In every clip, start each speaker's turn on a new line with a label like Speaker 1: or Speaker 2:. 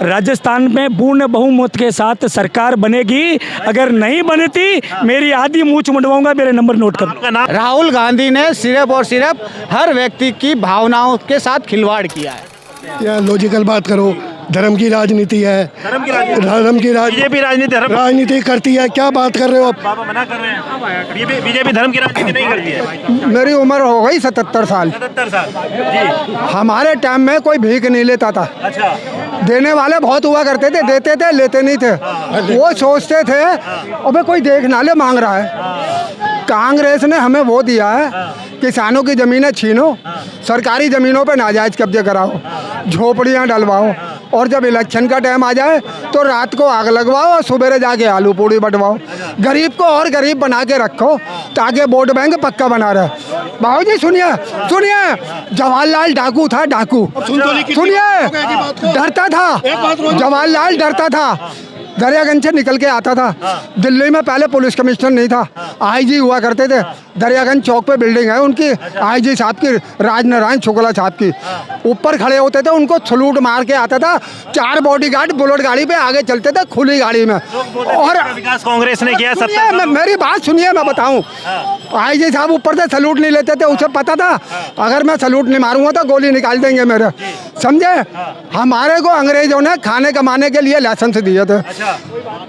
Speaker 1: राजस्थान में पूर्ण बहुमत के साथ सरकार बनेगी। अगर नहीं बनती मेरी आधी मूंछ मुंडवाऊंगा। मेरे नंबर नोट कर।
Speaker 2: राहुल गांधी ने सिर्फ और सिर्फ हर व्यक्ति की भावनाओं के साथ खिलवाड़ किया है।
Speaker 3: या लॉजिकल बात करो, धर्म की राजनीति है, धर्म की
Speaker 4: बीजेपी
Speaker 3: राजनीति करती है। क्या बात कर रहे हो आप?
Speaker 4: बाबा मना कर रहे हैं, बीजेपी धर्म की राजनीति नहीं करती है।
Speaker 2: मेरी उम्र हो गई 77 साल।
Speaker 4: 77 साल जी।
Speaker 2: हमारे टाइम में कोई भीख नहीं लेता था।
Speaker 4: अच्छा,
Speaker 2: देने वाले बहुत हुआ करते थे, देते थे, लेते नहीं थे। वो सोचते थे अबे कोई देख ना ले, मांग रहा है। कांग्रेस ने हमें वो दिया है, किसानों की ज़मीनें छीनो, सरकारी ज़मीनों पे नाजायज़ कब्जे कराओ, झोपड़ियाँ डलवाओ, और जब इलेक्शन का टाइम आ जाए तो रात को आग लगवाओ और सुबह जाके आलू पूड़ी बंटवाओ। गरीब को और गरीब बना के रखो ताकि वोट बैंक पक्का बना रहे। बाबू जी सुनिए सुनिए, जवाहरलाल डाकू था, डाकू। सुनिए, डरता था जवाहरलाल, डरता था। दरियागंज से निकल के आता था। दिल्ली में पहले पुलिस कमिश्नर नहीं था, आईजी हुआ करते थे। दरियागंज चौक पे बिल्डिंग है उनकी, आईजी साहब की, राजनारायण शुक्ला साहब की। ऊपर खड़े होते थे, उनको सलूट मार के आता था। 4 बॉडीगार्ड बुलेट गाड़ी पे आगे चलते थे, खुली गाड़ी में। और
Speaker 4: विकास कांग्रेस ने किया।
Speaker 2: मेरी बात सुनिए, मैं बताऊं। आईजी साहब ऊपर से सलूट नहीं लेते थे, उसे पता था अगर मैं सलूट नहीं मारूंगा तो गोली निकाल देंगे मेरे, समझे। हमारे को अंग्रेजों ने खाने कमाने के लिए लाइसेंस दिए थे,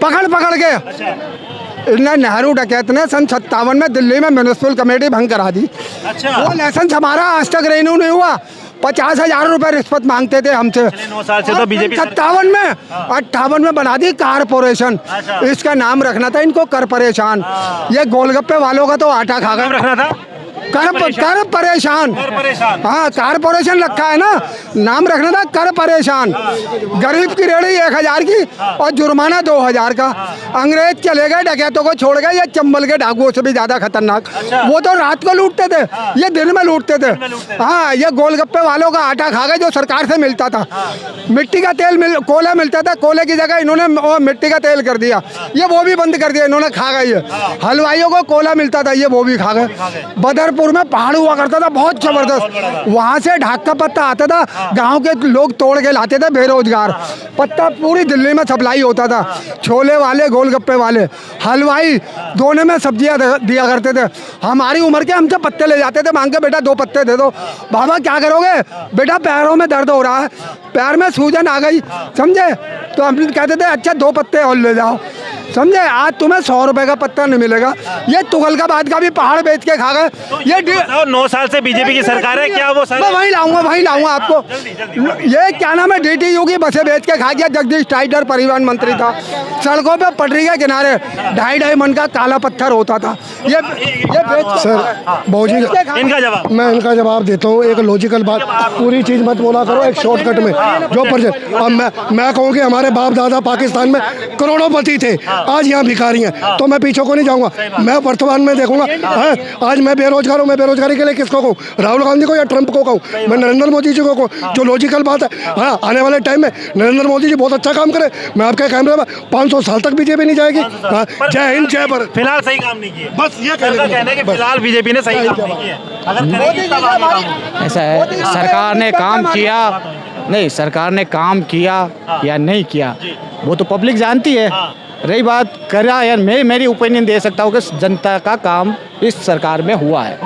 Speaker 2: पकड़ के। इन्हें नेहरू डकैत ने सन 57 में दिल्ली में म्यूनिसिपल कमेटी भंग करा दी। वो लाइसेंस हमारा आज तक रेन्यू नहीं हुआ। 50,000 रुपए रिश्वत मांगते थे हमसे।
Speaker 4: 9 साल से तो बीजेपी
Speaker 2: 58 में बना दी कारपोरेशन। इसका नाम रखना था इनको, कर परेशान। ये गोलगप्पे वालों का तो आटा खा गए।
Speaker 4: रखना था
Speaker 2: कर परेशान। हाँ, कारपोरेशन रखा है ना, नाम रखना था कर परेशान। गरीब की रेहड़ी 1000 की और जुर्माना 2000 का। अंग्रेज चले गए, डकैतों को छोड़ गए। ये चंबल के डाकुओं से भी ज्यादा खतरनाक। वो तो रात को लूटते थे, ये दिन में लूटते थे। हाँ, ये गोलगप्पे वालों का आटा खा गए जो सरकार से मिलता था। मिट्टी का तेल कोयला मिलता था, कोयले की जगह इन्होंने मिट्टी का तेल कर दिया। ये वो भी बंद कर दिया इन्होंने, खा गए। ये हलवाइयों को कोयला मिलता था, ये वो भी खा गए। बदरपुर में पहाड़ हुआ करता था बहुत जबरदस्त, वहां से ढाक का पत्ता आता था, गांव के लोग तोड़ के लाते थे, बेरोजगार। पत्ता पूरी दिल्ली में सप्लाई होता था। छोले वाले, गोलगप्पे वाले, हलवाई, दोनों में सब्जियां दिया करते थे। हमारी उम्र के हमसे पत्ते ले जाते थे मांग के, बेटा 2 पत्ते दे दो। बाबा क्या करोगे? बेटा पैरों में दर्द हो रहा है, पैर में सूजन आ गई, समझे। तो हम कहते थे अच्छा 2 पत्ते और ले जाओ, समझे। आज तुम्हें 100 रुपए का पत्ता नहीं मिलेगा। ये तुगलकाबाद का भी पहाड़ बेच के खा गए। ये
Speaker 4: 9 साल से बीजेपी की सरकार है, क्या वो
Speaker 2: मैं वहीं लाऊंगा आपको। ये क्या नाम है, DTU की बसें बेच के खा गया। जगदीश टाइटर परिवहन मंत्री था। सड़कों पे पटरी के किनारे 2.5 मन का काला पत्थर होता था। ये
Speaker 3: सर बहुत
Speaker 4: इनका जवाब,
Speaker 3: मैं इनका जवाब देता हूँ। एक लॉजिकल बात, पूरी चीज मत बोला करो एक शॉर्टकट में जो अब मैं कहूँ कि हमारे बाप दादा पाकिस्तान में करोड़ोंपति थे, आज यहाँ भिखारी हैं, तो मैं पीछे को नहीं जाऊँगा। मैं वर्तमान में देखूंगा। आज मैं बेरोजगार हूँ, मैं बेरोजगारी के लिए किसको कहूँ? राहुल गांधी को या ट्रंप को कहूँ? मैं नरेंद्र मोदी जी को कहूँ। जो लॉजिकल बात है, हाँ, आने वाले टाइम में नरेंद्र मोदी जी बहुत अच्छा काम करे। मैं आपके कैमरे में 500 साल तक बीजेपी नहीं जाएगी। जय हिंद, जय भारत।
Speaker 4: फिलहाल सही काम नहीं किया,
Speaker 3: बस ये
Speaker 4: कहने कि फिलहाल बीजेपी ने सही काम नहीं किया।
Speaker 2: ऐसा है, सरकार ने काम किया नहीं, सरकार ने काम किया या नहीं किया वो तो पब्लिक जानती है। रही बात करा या मेरी ओपिनियन दे सकता हूँ कि जनता का काम इस सरकार में हुआ है।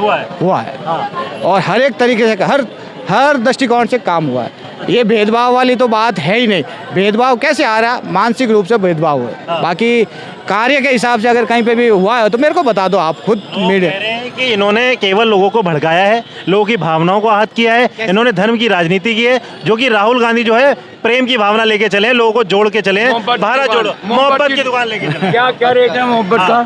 Speaker 2: और हर एक तरीके से, हर दृष्टिकोण से काम हुआ है। ये भेदभाव वाली तो बात है ही नहीं। भेदभाव कैसे आ रहा? मानसिक रूप से भेदभाव है। बाकी कार्य के हिसाब से अगर कहीं पे भी हुआ है तो मेरे को बता दो, आप खुद मीडिया।
Speaker 4: कह रहे हैं कि इन्होंने केवल लोगों को भड़काया है, लोगों की भावनाओं को आहत किया है। इन्होंने धर्म की राजनीति की है, जो कि राहुल गांधी जो है प्रेम की भावना लेके चले, लोगों को जोड़ के चले। भारत जोड़ो, मोहब्बत की दुकान लेके चले।
Speaker 1: क्या रेट है मोहब्बत का?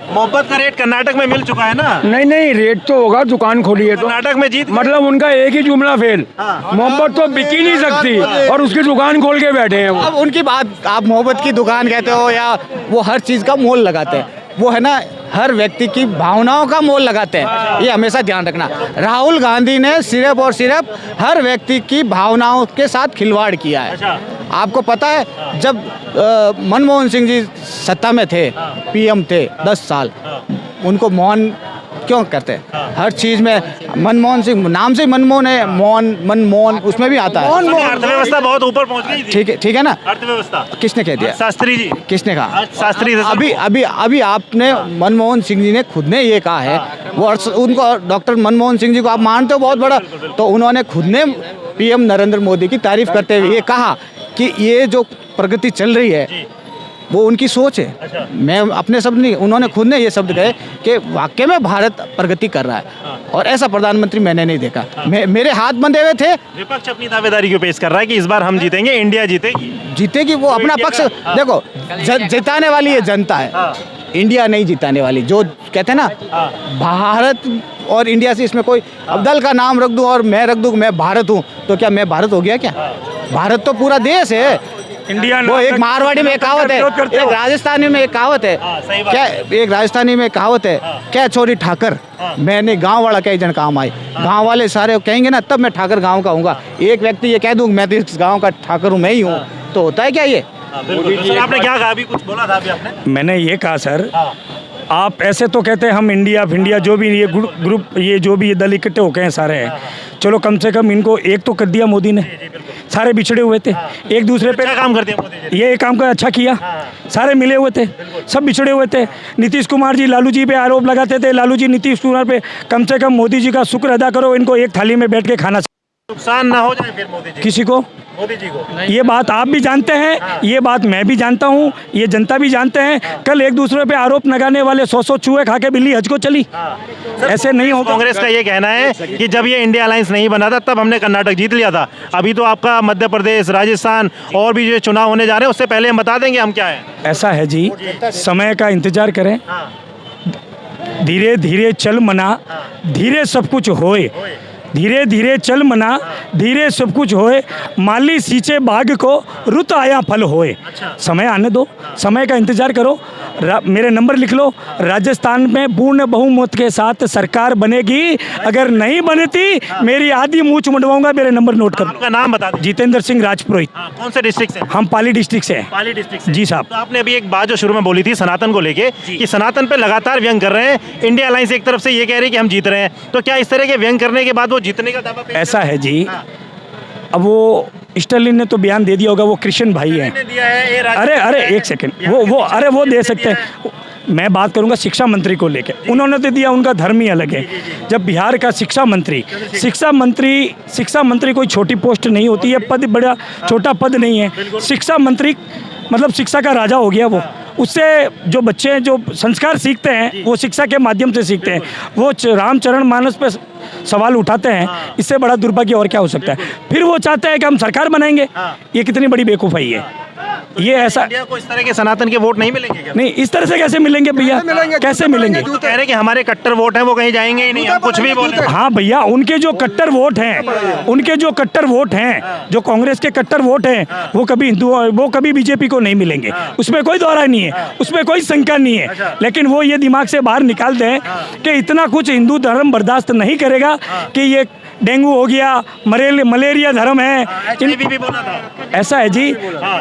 Speaker 4: मोहब्बत का रेट कर्नाटक में मिल चुका है ना।
Speaker 1: नहीं, रेट तो होगा, दुकान खोली है तो।
Speaker 4: कर्नाटक में जीत,
Speaker 1: मतलब उनका एक ही जुमला फेल। मोहब्बत तो बिक ही नहीं सकती और उसकी दुकान खोल के बैठे हैं वो।
Speaker 2: अब उनकी बात, आप मोहब्बत की दुकान कहते हो या वो हर चीज़ का मोल लगाते हैं, वो है ना, हर व्यक्ति की भावनाओं का मोल लगाते हैं। ये हमेशा ध्यान रखना। राहुल गांधी ने सिर्फ और सिर्फ हर व्यक्ति की भावनाओं के साथ खिलवाड़ किया है। आपको पता है जब मनमोहन सिंह जी सत्ता में थे, PM थे 10 साल, उनको
Speaker 5: क्यों करते हैं? हर चीज़ में मनमोहन सिंह नाम से मनमोहन है, मनमोहन उसमें भी आता है।
Speaker 4: अर्थव्यवस्था बहुत ऊपर पहुंच गई थी।
Speaker 5: ठीक है ना।
Speaker 4: अर्थव्यवस्था
Speaker 5: किसने कह दिया?
Speaker 4: शास्त्री जी।
Speaker 5: किसने कहा?
Speaker 4: शास्त्री
Speaker 5: अभी आपने मनमोहन सिंह जी ने खुद ने ये कहा है, वो उनको डॉक्टर मनमोहन सिंह जी को आप मानते हो बहुत बड़ा, तो उन्होंने खुद ने पीएम नरेंद्र मोदी की तारीफ करते हुए ये कहा कि ये जो प्रगति चल रही है वो उनकी सोच है। मैं अपने शब्द नहीं, उन्होंने खुद ने ये शब्द कहे कि वाकई में भारत प्रगति कर रहा है, और ऐसा प्रधानमंत्री मैंने नहीं देखा। मेरे हाथ बंधे हुए थे।
Speaker 4: विपक्ष अपनी दावेदारी क्यों पेश कर रहा है कि इस बार हम जीतेंगे, इंडिया जीतेगी?
Speaker 5: वो अपना पक्ष देखो, जिताने वाली ये जनता है, इंडिया नहीं जिताने वाली। जो कहते हैं ना भारत और इंडिया से इसमें कोई, अब दल का नाम रख दूं और मैं रख दूं मैं भारत हूं, तो क्या मैं भारत हो गया? क्या भारत तो पूरा देश है।
Speaker 1: इंडिया
Speaker 5: वो एक मारवाड़ी में एक कहावत है, एक राजस्थानी में एक कहावत है, क्या एक राजस्थानी में एक कहावत है, क्या छोरी ठाकर मैंने गांव वाला कई जन काम आए। गांव वाले सारे कहेंगे ना तब मैं ठाकर गांव का हूँगा। एक व्यक्ति ये कह दूँ मैं तो इस गांव का ठाकर हूँ, मैं ही हूँ, तो होता है क्या ये?
Speaker 4: सर आपने क्या कहा? अभी कुछ बोला था अभी आपने।
Speaker 1: मैंने ये कहा सर, आप ऐसे तो कहते हैं हम इंडिया जो भी ये ग्रुप ये जो भी ये दल इकट्ठे होके हैं सारे हैं, चलो कम से कम इनको एक तो कर दिया मोदी ने। सारे बिछड़े हुए थे, एक दूसरे पे
Speaker 4: काम करते हैं मोदी जी।
Speaker 1: ये काम का अच्छा किया। सारे मिले हुए थे, सब बिछड़े हुए थे। नीतीश कुमार जी लालू जी पे आरोप लगाते थे, लालू जी नीतीश कुमार पे। कम से कम मोदी जी का शुक्र अदा करो, इनको एक थाली में बैठ के खाना।
Speaker 4: नुकसान ना हो जाए फिर मोदी जी
Speaker 1: किसी को,
Speaker 4: मोदी जी को।
Speaker 1: ये बात आप भी जानते हैं, ये बात मैं भी जानता हूँ, ये जनता भी जानते हैं। कल एक दूसरे पे आरोप लगाने वाले 100 चूहे खा के बिल्ली हज को चली। ऐसे नहीं होगा।
Speaker 4: कांग्रेस का ये कहना है कि जब ये इंडिया अलायंस नहीं बना था तब हमने कर्नाटक जीत लिया था। अभी तो आपका मध्य प्रदेश, राजस्थान और भी जो चुनाव होने जा रहे हैं उससे पहले हम बता देंगे हम क्या है।
Speaker 1: ऐसा है जी, समय का इंतजार करें, धीरे धीरे चल मना, धीरे सब कुछ होए। धीरे धीरे चल मना, धीरे सब कुछ होए। माली सींचे बाग को, रुत आया फल होए। समय आने दो, समय का इंतजार करो। मेरे नंबर लिख लो। राजस्थान में पूर्ण बहुमत के साथ सरकार बनेगी। अगर नहीं बनती मेरी आधी मूंछ मुंडवाऊंगा। मेरे नंबर नोट कर लो।
Speaker 4: आपका नाम बता दीजिए।
Speaker 1: जितेंद्र सिंह राजपुरोहित।
Speaker 4: कौन से डिस्ट्रिक्ट से?
Speaker 1: हम पाली डिस्ट्रिक्ट से हैं।
Speaker 4: पाली डिस्ट्रिक्ट से।
Speaker 1: जी साहब।
Speaker 4: तो आपने अभी एक बात जो शुरू में बोली थी सनातन को लेके कि सनातन पे लगातार व्यंग कर रहे हैं। इंडिया अलायंस एक तरफ से ये कह रही है कि हम जीत रहे हैं, तो क्या इस तरह के व्यंग करने के बाद वो जीतने का दावा?
Speaker 1: ऐसा है जी, अब वो स्टालिन ने तो बयान दे दिया होगा, वो कृष्ण भाई हैं। अरे एक सेकंड, वो दे सकते हैं। मैं बात करूंगा शिक्षा मंत्री को लेके, उन्होंने तो दिया, उनका धर्म ही अलग है। जब बिहार का शिक्षा मंत्री कोई छोटी पोस्ट नहीं होती है, पद बड़ा छोटा पद नहीं है। शिक्षा मंत्री मतलब शिक्षा का राजा हो गया वो। उससे जो बच्चे जो संस्कार सीखते हैं वो शिक्षा के माध्यम से सीखते हैं। वो रामचरण मानस पे सवाल उठाते हैं, इससे बड़ा दुर्भाग्य और क्या हो सकता है। फिर वो चाहते हैं कि हम सरकार बनाएंगे। ये कितनी बड़ी बेवकूफ़ाई है। ये ऐसा
Speaker 4: इंडिया को इस तरह के सनातन के वोट नहीं मिलेंगे क्या?
Speaker 1: नहीं, इस तरह से कैसे मिलेंगे भैया? कैसे मिलेंगे?
Speaker 4: तो कह रहे हैं कि हमारे कट्टर वोट हैं वो कहीं जाएंगे ही नहीं, हम कुछ भी बोले।
Speaker 1: हाँ भैया, उनके जो कट्टर वोट हैं, जो कांग्रेस के कट्टर वोट हैं, वो कभी हिंदू, वो कभी बीजेपी को नहीं मिलेंगे। उसमें कोई दौरा नहीं है, उसमें कोई शंका नहीं है। लेकिन वो ये दिमाग से बाहर निकाल दें कि इतना कुछ हिंदू धर्म बर्दाश्त नहीं करेगा कि ये डेंगू हो गया, मलेरिया धर्म है। ऐसा है जी,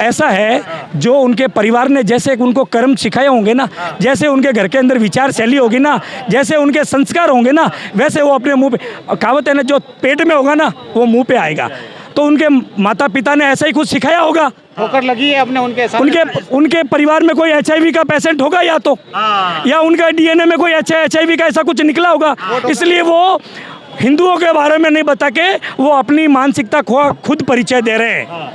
Speaker 1: ऐसा है जो उनके परिवार ने जैसे उनको कर्म सिखाए होंगे ना, जैसे उनके घर के अंदर विचार शैली होगी ना, जैसे उनके संस्कार होंगे ना, वैसे वो अपने मुंह पे, कहावत है ना, जो पेट में होगा ना वो मुंह पे आएगा। तो उनके माता पिता ने ऐसा ही कुछ सिखाया होगा।
Speaker 5: ठोकर लगी है अपने
Speaker 1: उनके परिवार में कोई HIV का पेशेंट होगा या तो, या उनका DNA में कोई HIV का ऐसा कुछ निकला होगा। इसलिए वो हिंदुओं के बारे में नहीं बता के वो अपनी मानसिकता खुद परिचय दे रहे हैं।